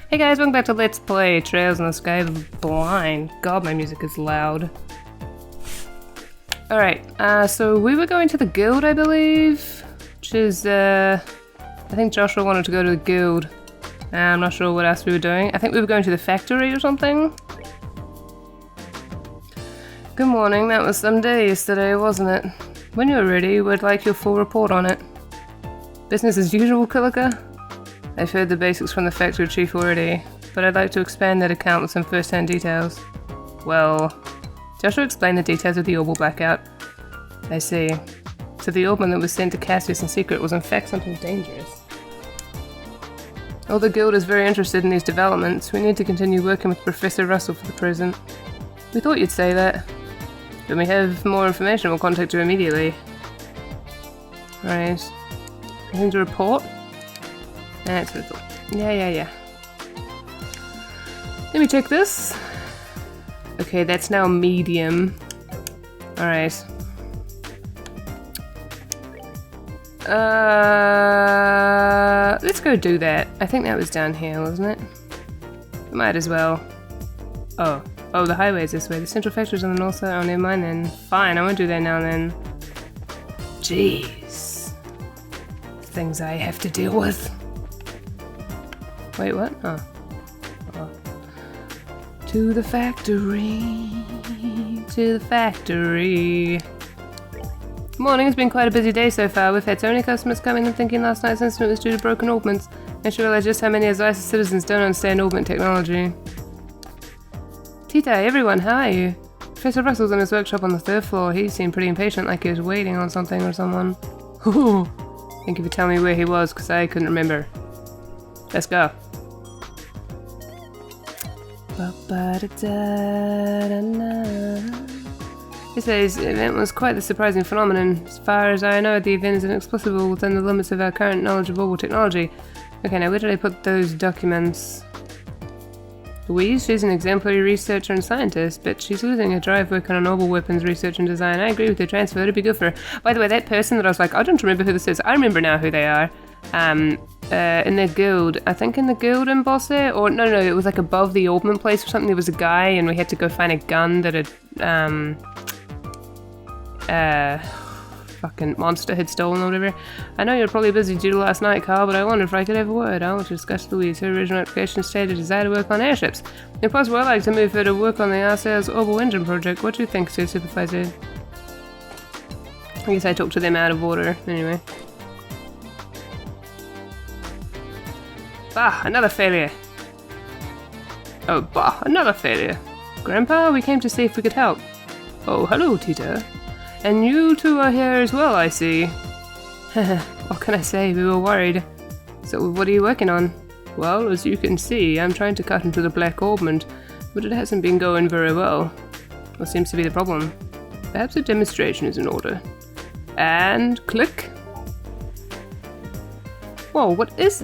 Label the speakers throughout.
Speaker 1: Hey guys, welcome back to Let's Play Trails in the Sky of the Blind. God, my music is loud. Alright, so we were going to the guild, I believe, which is, I think Joshua wanted to go to the guild. I'm not sure what else we were doing. I think we were going to the factory or something. Good morning, that was some day yesterday, wasn't it? When you're ready, we'd like your full report on it. Business as usual, Kilika? I've heard the basics from the factory chief already, but I'd like to expand that account with some first-hand details. Well, Joshua explained the details of the Orbital blackout. I see. So the Orbital that was sent to Cassius in secret was in fact something dangerous. All the guild is very interested in these developments. We need to continue working with Professor Russell for the present. We thought you'd say that. When we have more information, we'll contact you immediately. Right. Anything to report? That's what I thought. Yeah. Let me check this. Okay, that's now medium. Alright. Let's go do that. I think that was down here, wasn't it? Might as well. Oh, the highway's this way. The central factory's on the north side. Oh, never mind then. Fine, I won't do that now then. Jeez. Things I have to deal with. Wait, what? Oh. To the factory. To the factory. Morning, it's been quite a busy day so far. We've had so many customers coming and thinking last night's incident was due to broken orbments. I should realize just how many of Isis citizens don't understand orbment technology. Tita, everyone, how are you? Professor Russell's in his workshop on the 3rd floor. He seemed pretty impatient, like he was waiting on something or someone. Thank you for telling me where he was, because I couldn't remember. Let's go. Yesterday's event was quite the surprising phenomenon. As far as I know, the event is inexplicable within the limits of our current knowledge of orbital technology. Okay, now where did I put those documents? Louise, she's an exemplary researcher and scientist, but she's losing her drive working on orbital weapons research and design. I agree with the transfer, it'd be good for her. By the way, that person that I was like, I don't remember who this is. I remember now who they are. In their guild, I think in the guild in Bosse, or no, it was like above the Orbment place or something. There was a guy and we had to go find a gun that a fucking monster had stolen or whatever. I know you're probably busy due to last night, Carl, but I wondered if I could have a word. I want to discuss Louise. Her original application stated a desire to work on airships. If possible, I'd like to move her to work on the RSA's Orbital Engine project. What do you think, Sir Supervisor? I guess I talked to them out of order, anyway. Bah, another failure. Oh, bah, another failure. Grandpa, we came to see if we could help. Oh, hello, Tita. And you two are here as well, I see. What can I say? We were worried. So, what are you working on? Well, as you can see, I'm trying to cut into the Black Orbment, but it hasn't been going very well. What seems to be the problem? Perhaps a demonstration is in order. And click. Whoa, what's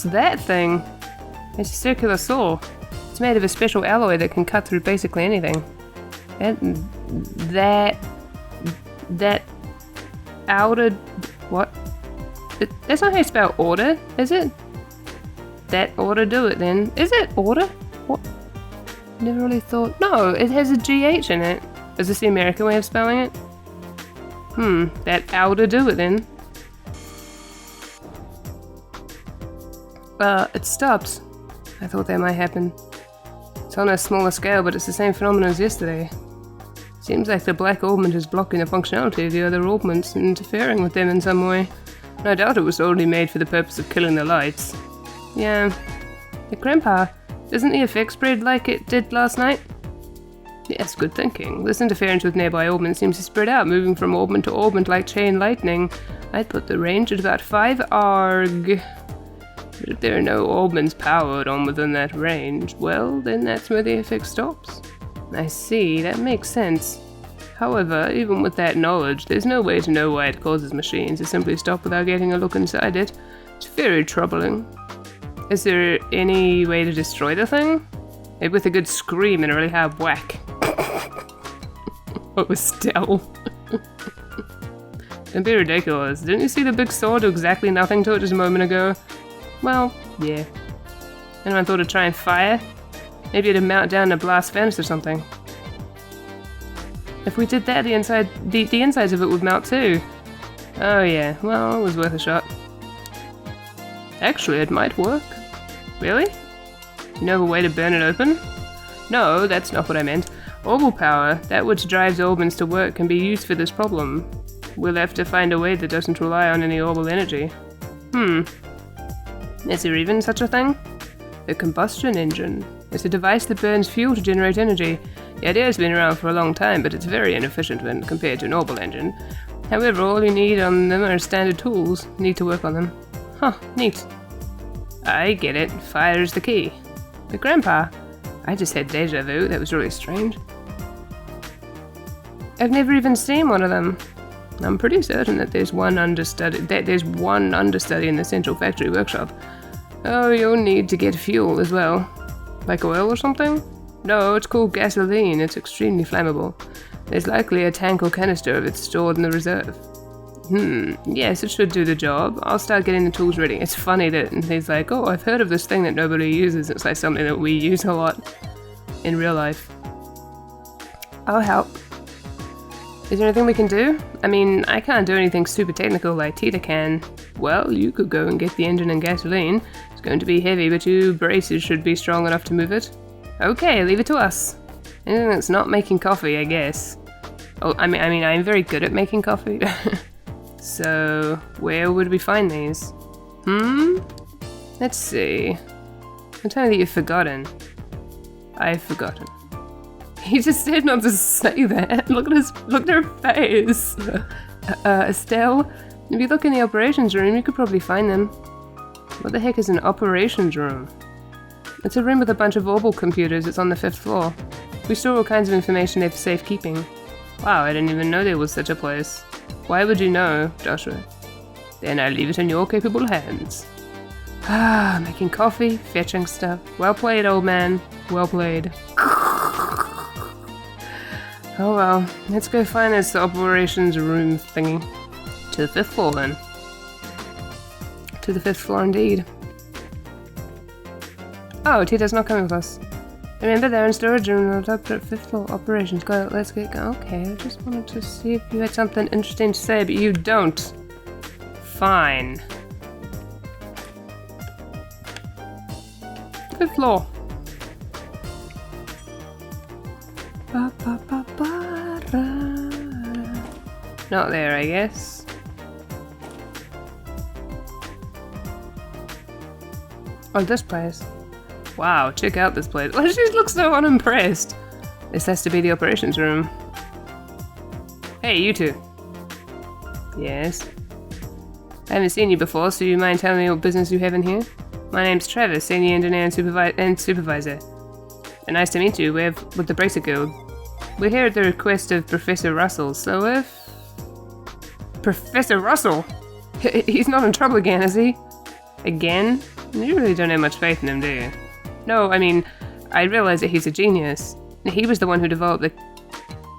Speaker 1: that thing? It's a circular saw. It's made of a special alloy that can cut through basically anything. And that outer... what? That's not how you spell order, is it? That ought to do it then. Is it order? What? Never really thought... No, it has a GH in it. Is this the American way of spelling it? That ought to do it then. It stopped. I thought that might happen. It's on a smaller scale, but it's the same phenomenon as yesterday. Seems like the Black Orbment is blocking the functionality of the other orbments and interfering with them in some way. I doubt it was only made for the purpose of killing the lights. Yeah. But Grandpa, doesn't the effect spread like it did last night? Yes, good thinking. This interference with nearby orbments seems to spread out, moving from orbment to orbment like chain lightning. I'd put the range at about 5 arg. But if there are no orbments powered on within that range, well, then that's where the effect stops. I see, that makes sense. However, even with that knowledge, there's no way to know why it causes machines to simply stop without getting a look inside it. It's very troubling. Is there any way to destroy the thing? Maybe with a good scream and a really hard whack. What was stealth? Don't be ridiculous. Didn't you see the big sword do exactly nothing to it just a moment ago? Well, yeah. Anyone thought of trying fire? Maybe it'd melt down a blast furnace or something. If we did that, the insides of it would melt too. Oh yeah, well, it was worth a shot. Actually, it might work. Really? You know of a way to burn it open? No, that's not what I meant. Orbital power, that which drives orbits to work, can be used for this problem. We'll have to find a way that doesn't rely on any orbital energy. Is there even such a thing? The combustion engine. It's a device that burns fuel to generate energy. The idea has been around for a long time, but it's very inefficient when compared to an orbital engine. However, all you need on them are standard tools. Need to work on them. Huh, neat. I get it. Fire is the key. But Grandpa, I just had deja vu. That was really strange. I've never even seen one of them. I'm pretty certain that there's one understudy in the central factory workshop. Oh, you'll need to get fuel as well. Like oil or something? No, it's called gasoline. It's extremely flammable. There's likely a tank or canister of it stored in the reserve. Yes, it should do the job. I'll start getting the tools ready. It's funny that he's like, oh, I've heard of this thing that nobody uses. It's like something that we use a lot in real life. I'll help. Is there anything we can do? I mean, I can't do anything super technical like Tita can. Well, you could go and get the engine and gasoline. It's going to be heavy, but your braces should be strong enough to move it. Okay, leave it to us. Anything that's not making coffee, I guess. Oh, I mean, I'm very good at making coffee. So, where would we find these? Let's see. I'm telling you, you've forgotten. I've forgotten. He just said not to say that. Look at her face. Estelle, if you look in the operations room, you could probably find them. What the heck is an operations room? It's a room with a bunch of orbital computers. It's on the 5th floor. We store all kinds of information there for safekeeping. Wow, I didn't even know there was such a place. Why would you know, Joshua? Then I leave it in your capable hands. Making coffee, fetching stuff. Well played, old man. Well played. Oh well, let's go find this operations room thingy. To the 5th floor then. To the 5th floor indeed. Oh, Tita's not coming with us. Remember, they're in storage room up at 5th floor operations. Got it, let's get going. Okay, I just wanted to see if you had something interesting to say, but you don't. Fine. 5th floor. Not there, I guess. Oh, this place. Wow, check out this place. Well, she looks so unimpressed. This has to be the operations room. Hey, you two. Yes? I haven't seen you before, so you mind telling me what business you have in here? My name's Travis, Senior Engineer and Supervisor. And nice to meet you. We're with the Bracer Guild. We're here at the request of Professor Russell, so if... Professor Russell? He's not in trouble again, is he? Again? You really don't have much faith in him, do you? No, I mean, I realize that he's a genius. He was the one who developed the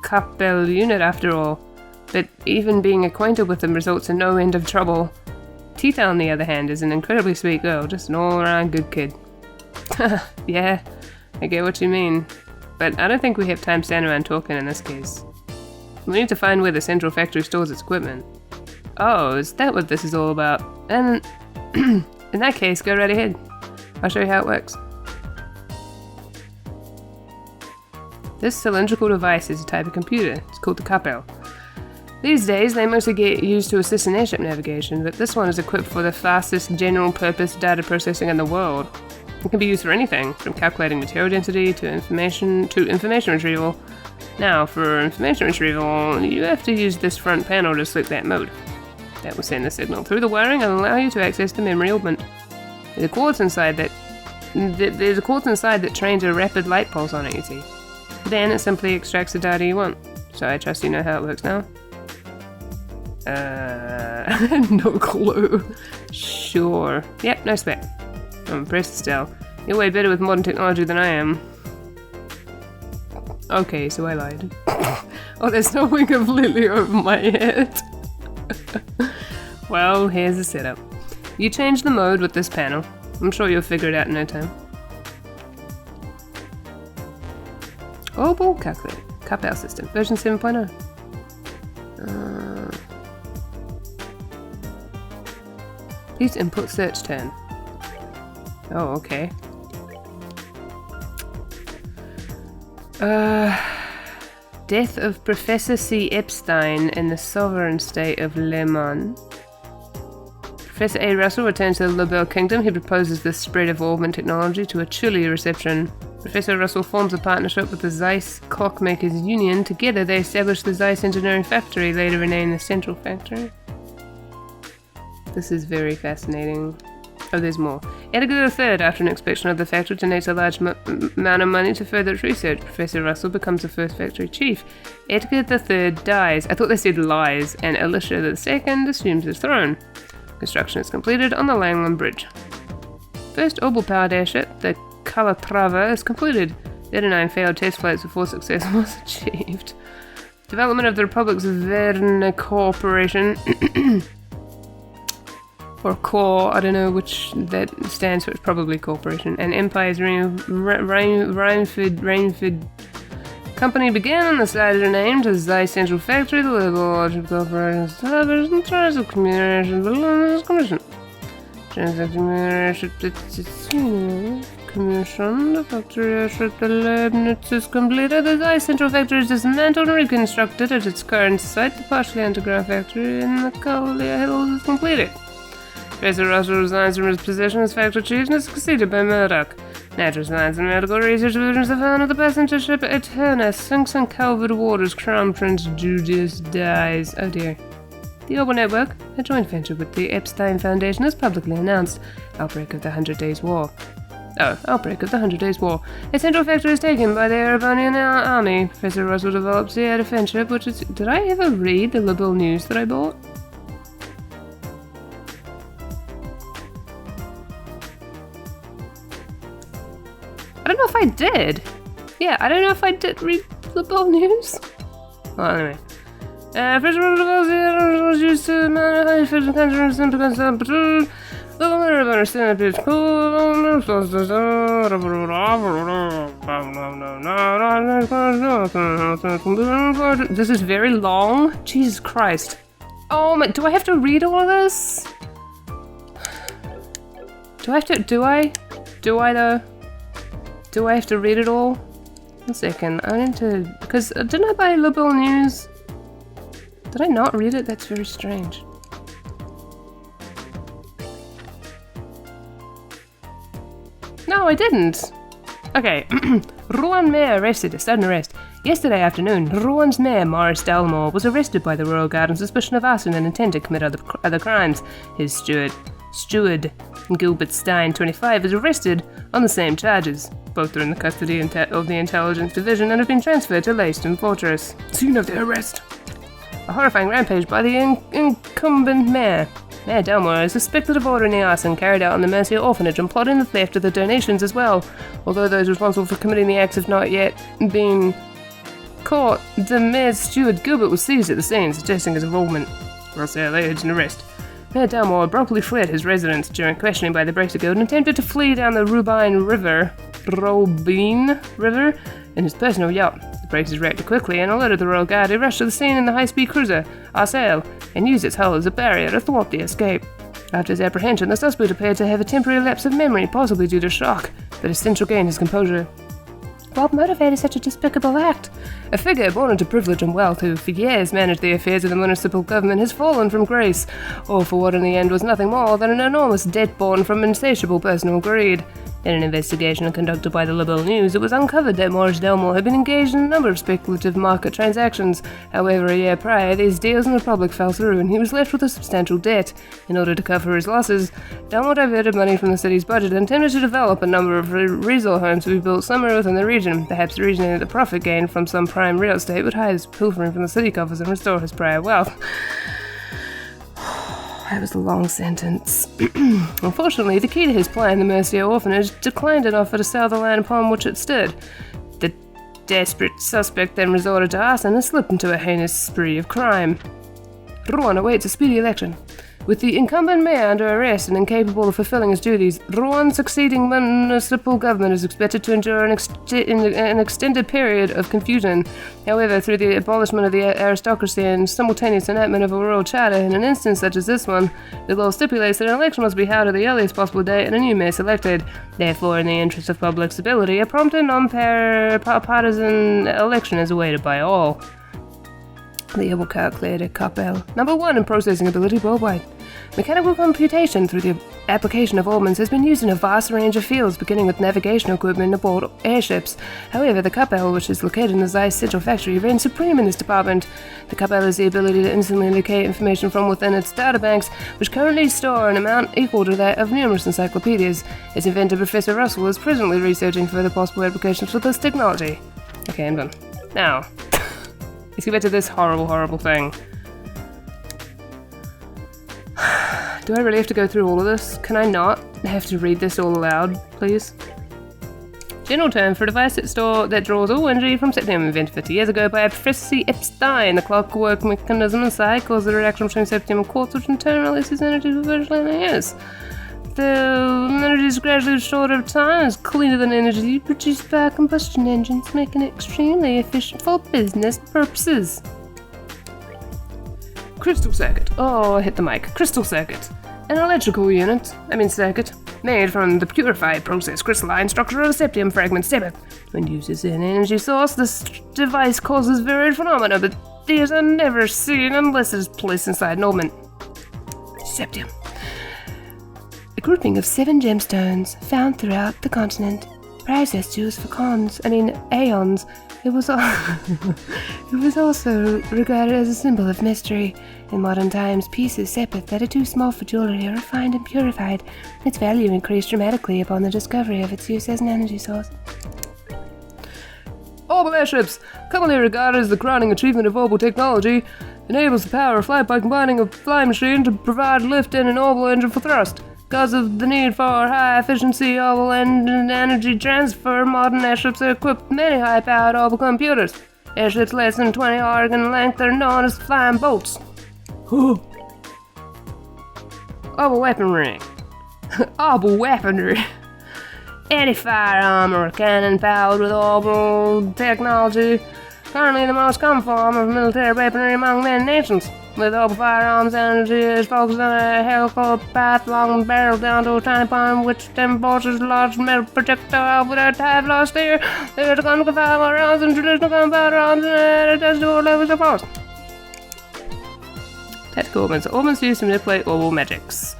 Speaker 1: Capel unit after all. But even being acquainted with him results in no end of trouble. Tita, on the other hand, is an incredibly sweet girl, just an all-around good kid. Yeah, I get what you mean. But I don't think we have time to stand around talking in this case. We need to find where the central factory stores its equipment. Oh, is that what this is all about? And in that case, go right ahead. I'll show you how it works. This cylindrical device is a type of computer. It's called the Capel. These days, they mostly get used to assist in airship navigation, but this one is equipped for the fastest general-purpose data processing in the world. It can be used for anything, from calculating material density to information retrieval. Now, for information retrieval, you have to use this front panel to select that mode. That will send the signal through the wiring and allow you to access the memory augment. There's a quartz inside that trains a rapid light pulse on it, you see. Then it simply extracts the data you want. So I trust you know how it works now? No clue. Sure. Yep, no spec. I'm impressed still. You're way better with modern technology than I am. Okay, so I lied. Oh, there's no wing of Lily over my head. Well, here's the setup. You change the mode with this panel. I'm sure you'll figure it out in no time. Global calculator. Capel system. Version 7.0. Please input search term. Oh, okay. Death of Professor C. Epstein in the sovereign state of Le Mans. Professor A. Russell returns to the Lobel Kingdom. He proposes the spread of augment technology to a Chile reception. Professor Russell forms a partnership with the Zeiss Clockmakers Union. Together they establish the Zeiss Engineering Factory, later renamed the Central Factory. This is very fascinating. Oh, there's more. Edgar III, after an inspection of the factory, donates a large amount of money to further its research. Professor Russell becomes the first factory chief. Edgar III dies. I thought they said lies, and Alicia II assumes his throne. Construction is completed on the Langland Bridge. First orbital-powered airship, the Calatrava, is completed. 39 failed test flights before success was achieved. Development of the Republic's Verne Corporation. Or Corps, I don't know which that stands for, it's probably Corporation. And Empire's Rainford Company began on the side renamed as Zeiss Central Factory, the LoH Corporation established and tries of communication commission. Commission, the factory airship, the Leibniz is completed. The Zeiss Central Factory is dismantled and reconstructed at its current site. The partially underground factory in the Cavalier Hills is completed. Professor Russell resigns from his position as factory chief and is succeeded by Murdoch. Natural science and medical research divisions have found that the passenger ship Eterna sinks in Calvert waters. Crown Prince Julius dies. Oh dear. The Orbital Network, a joint venture with the Epstein Foundation, has publicly announced outbreak of the 100 Days War. Outbreak of the 100 Days War. A central factory is taken by the Erebonian army. Professor Russell develops the air defense ship, which is... Did I ever read the Liberal News that I bought? I don't know if I did. Yeah, I don't know if I did read Liberal News. Well, anyway. First Russell develops the air was used to manufacture the country and to consume petrol. The woman understand it's cool. This is very long. Jesus Christ. Oh my, do I have to read all of this? Do I though? Do I have to read it all? 1 second, I need to, because didn't I buy Liberal News? Did I not read it? That's very strange. No, I didn't. Okay. Rouen mayor arrested, a sudden arrest. Yesterday afternoon, Rowen's mayor, Maurice Dalmore, was arrested by the Royal Guard on suspicion of arson and intent to commit other crimes. His steward, Gilbert Stein, 25, is arrested on the same charges. Both are in the custody of the Intelligence Division and have been transferred to Leiston Fortress. Scene of the arrest. A horrifying rampage by the incumbent mayor. Mayor Dalmore is suspected of ordering the arson carried out on the Mercier Orphanage and plotting the theft of the donations as well. Although those responsible for committing the acts have not yet been caught, the mayor's steward Gilbert was seized at the scene, suggesting his involvement. Mercier alleged an arrest. Mayor Dalmore abruptly fled his residence during questioning by the Brexit Guild and attempted to flee down the Robine River in his personal yacht. The Brexit reacted quickly and alerted the Royal Guard, who rushed to the scene in the high-speed cruiser Arcel and used its hull as a barrier to thwart the escape. After his apprehension, the suspect appeared to have a temporary lapse of memory, possibly due to shock, but has since regained his composure. What motivated such a despicable act? A figure born into privilege and wealth who for years managed the affairs of the municipal government has fallen from grace, or for what in the end was nothing more than an enormous debt born from insatiable personal greed. In an investigation conducted by the Liberal News, it was uncovered that Maurice Dalmore had been engaged in a number of speculative market transactions. However, a year prior, these deals in the public fell through and he was left with a substantial debt. In order to cover his losses, Dalmore diverted money from the city's budget and attempted to develop a number of resort homes to be built somewhere within the region, perhaps reasoning that the profit gained from some prime real estate would hide his pilfering from the city coffers and restore his prior wealth. That was a long sentence. Unfortunately, the key to his plan, the Mercier Orphanage, declined an offer to sell the land upon which it stood. The desperate suspect then resorted to arson and slipped into a heinous spree of crime. Rouen awaits a speedy election. With the incumbent mayor under arrest and incapable of fulfilling his duties, the one succeeding municipal government is expected to endure an extended period of confusion. However, through the abolishment of the aristocracy and simultaneous enactment of a royal charter in an instance such as this one, the law stipulates that an election must be held at the earliest possible date and a new mayor selected. Therefore, in the interest of public stability, a prompt and non-partisan election is awaited by all. The able calculator, Capel. Number 1 in processing ability worldwide. Mechanical computation through the application of Ormans has been used in a vast range of fields, beginning with navigation equipment aboard airships. However, the Capel, which is located in the Zeiss Central Factory, reigns supreme in this department. The Capel has the ability to instantly locate information from within its databanks, which currently store an amount equal to that of numerous encyclopedias. Its inventor, Professor Russell, is presently researching further possible applications for this technology. Okay, I'm done. Now, let's get back to this horrible thing. Do I really have to go through all of this? Can I not have to read this all aloud, please? General term for a device that draws all energy from septium, invented 50 years ago by Professor C. Epstein. The clockwork mechanism inside causes the reaction between septium and quartz, which in turn releases energy for virtually nothing else. The energy is gradually restored over time and is cleaner than energy produced by combustion engines, making it extremely efficient for business purposes. Crystal circuit. Oh, I hit the mic. Crystal circuit. An electrical circuit, made from the purified processed crystalline structure of septium fragment 7. When used as an energy source, this device causes varied phenomena, but these are never seen unless it is placed inside an ornament. Septium. A grouping of 7 gemstones found throughout the continent, processed used for aeons. It was also regarded as a symbol of mystery. In modern times, pieces separate that are too small for jewelry are refined and purified. Its value increased dramatically upon the discovery of its use as an energy source. Orbital airships, commonly regarded as the crowning achievement of orbital technology, enables the power of flight by combining a flying machine to provide lift and an orbital engine for thrust. Because of the need for high-efficiency orbital energy transfer, modern airships are equipped with many high-powered orbital computers. Airships less than 20 arc in length are known as flying boats. Orbital weaponry. Orbital weaponry. Any firearm or cannon powered with orbital technology. Currently the most common form of military weaponry among many nations. With orbital firearms, energy is focused on a helical path along the barrel down to a tiny point which then launches a large metal projectile without type lost there. There are conical fireball rounds and traditional gunpowder rounds and adjustable levels of force. Tactical ornaments. Ornaments used to manipulate orbital magics.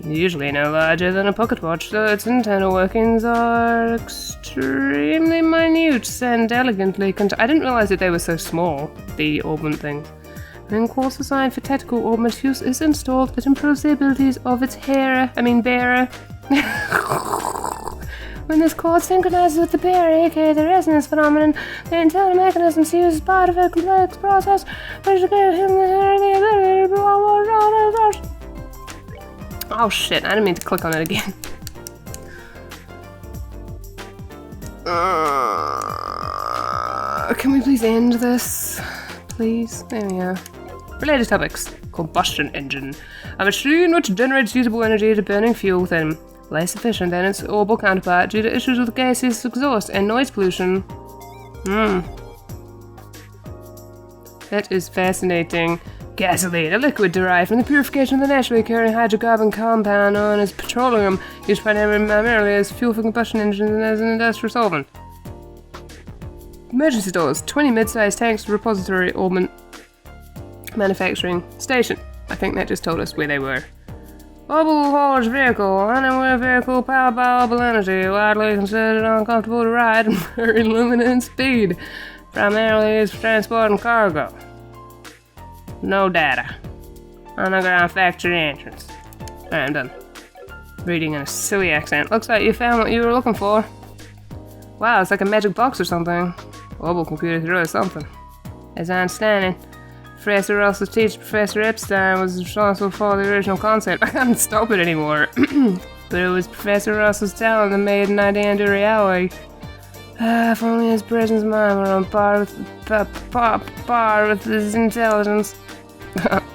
Speaker 1: Usually no larger than a pocket watch, though its internal workings are extremely minute and elegantly I didn't realize that they were so small, the ornament things. When quartz designed for tactical ornament use is installed, it improves the abilities of its bearer. When this quartz synchronizes with the bearer, aka the resonance phenomenon, the internal mechanisms used as part of a complex process, which gives him the ability to blow water. Oh shit, I didn't mean to click on it again. Can we please end this? Please? There we go. Related topics. Combustion engine. A machine which generates usable energy to burning fuel within. Less efficient than its orbital counterpart due to issues with gaseous exhaust and noise pollution. That is fascinating. Gasoline, a liquid derived from the purification of the naturally occurring hydrocarbon compound known as petroleum, used primarily as fuel for combustion engines and as an industrial solvent. Emergency doors, 20 mid-sized tanks, repository, ornament, manufacturing, station. I think that just told us where they were. Orbital haulage vehicle, underwheel vehicle powered by orbital energy, widely considered uncomfortable to ride and very limited in speed, primarily used for transporting cargo. No data. Underground factory entrance. Alright, I'm done. Reading in a silly accent. Looks like you found what you were looking for. Wow, it's like a magic box or something. Orbital computer threw us something. As I understand it, Professor Russell's teacher, Professor Epstein, was responsible for the original concept. I can't stop it anymore. But it was Professor Russell's talent that made an idea into reality. If only his presence of mind were on par with his intelligence.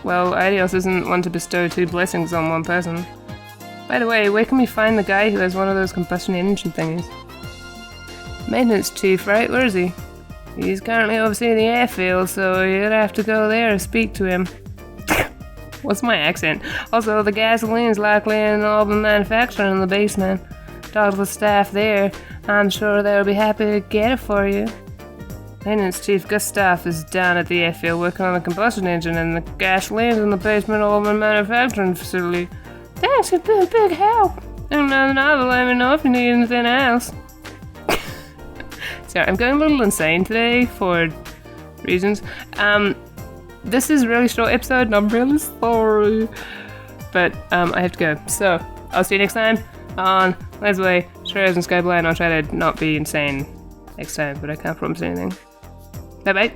Speaker 1: Well, Idios isn't one to bestow 2 blessings on one person. By the way, where can we find the guy who has one of those combustion engine thingies? Maintenance chief, right? Where is he? He's currently overseeing the airfield, so you'd have to go there and speak to him. What's my accent? Also, the gasoline's likely in Auburn manufacturing in the basement. Talk to the staff there. I'm sure they'll be happy to get it for you. Maintenance Chief Gustav is down at the airfield working on the combustion engine, and the gasoline's in the basement of the manufacturing facility. Thanks, you've been a big help. And now let me know if you need anything else. Sorry, I'm going a little insane today for reasons. This is a really short episode, and I'm really sorry. But I have to go. So I'll see you next time on Let's Play Shredder's and Skyblind. I'll try to not be insane next time, but I can't promise anything. Bye bye.